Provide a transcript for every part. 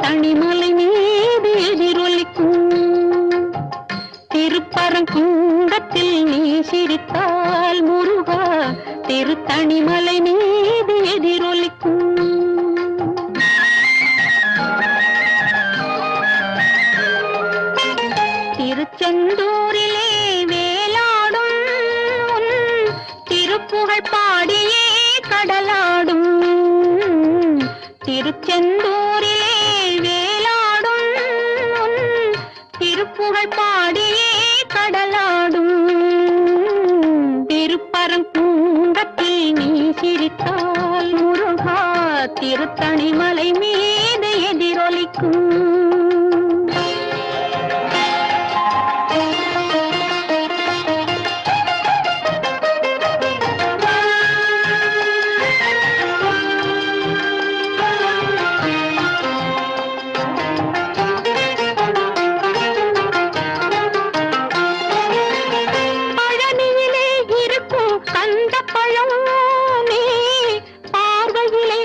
திருத்தணிமலை மீது எதிரொலிக்கும். திருப்பரங்குன்றத்தில் நீ சிரித்தால் முருகா திருத்தணிமலை மீது எதிரொலிக்கும். திருச்செந்தூரிலே வேலாடும் திருப்புகழ் பாடியே கடலாடும். திருச்செந்தூரிலே வேலாடும் திருப்புகழ் பாடியே கடலாடும். திருப்பரங்குன்றத்தில் நீ சிரித்தால் முருகா திருத்தணிமலை மீது எதிரொலிக்கும். பழனியிலே இருக்கும் கந்த பழம் நீ பார்வையிலே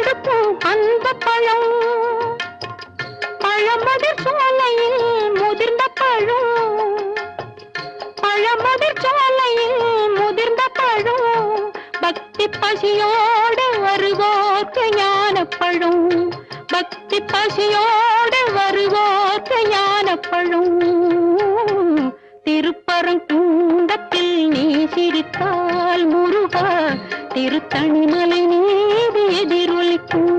கொடுக்கும் அந்த பழம். பழமதிர் சோலையில் முதிர்ந்த பழம். பழமதிர் சோலையில் முதிர்ந்த பழம். பக்தி பசியோடு வருவோர்க்கு ஞான பழம். பக்தி பசியோடு வருவோர்க்கு ஞான பழம். திருப்பரங்குன்றத்தில் நீ சிரித்தால் முருகா திருத்தணிமலை மீது எதிரொலிக்கும்.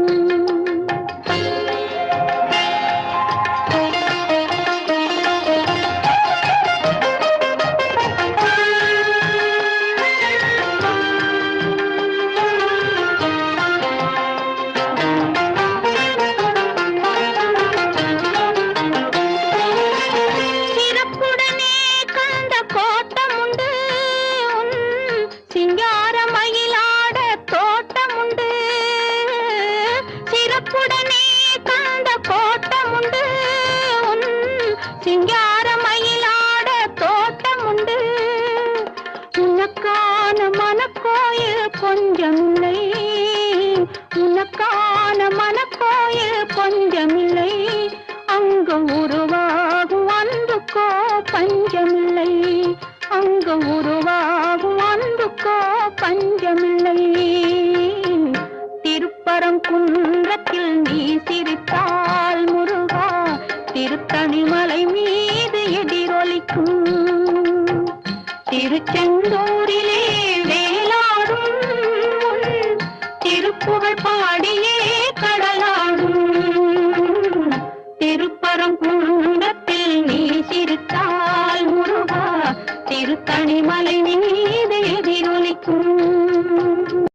சிங்காரமயிலாட தோட்டமுண்டு. சிறப்புடனே கந்த கோட்டமுண்டு. சிங்காரமயிலாட தோட்டமுண்டு. உனக்கான மனக்கோயில் கொஞ்சமில்லை. உனக்கான மனக்கோயில் கொஞ்சமில்லை. அங்கு உருவாகும் அன்புக்கோ பஞ்சமில்லை. அங்கு உருவாகும் அன்புக்கோ பஞ்சமில்லை. திருப்பரங்குன்றத்தில் நீ சிரித்தால் முருகா திருத்தணிமலை மீது எதிரொலிக்கும். திருச்செந்தூரிலே வேலாடும் திருப்புகழ் பாடியே கடலாடும். திருப்பரங்குன்றத்தில் நீ சிரித்தால் முருகா திருத்தணிமலை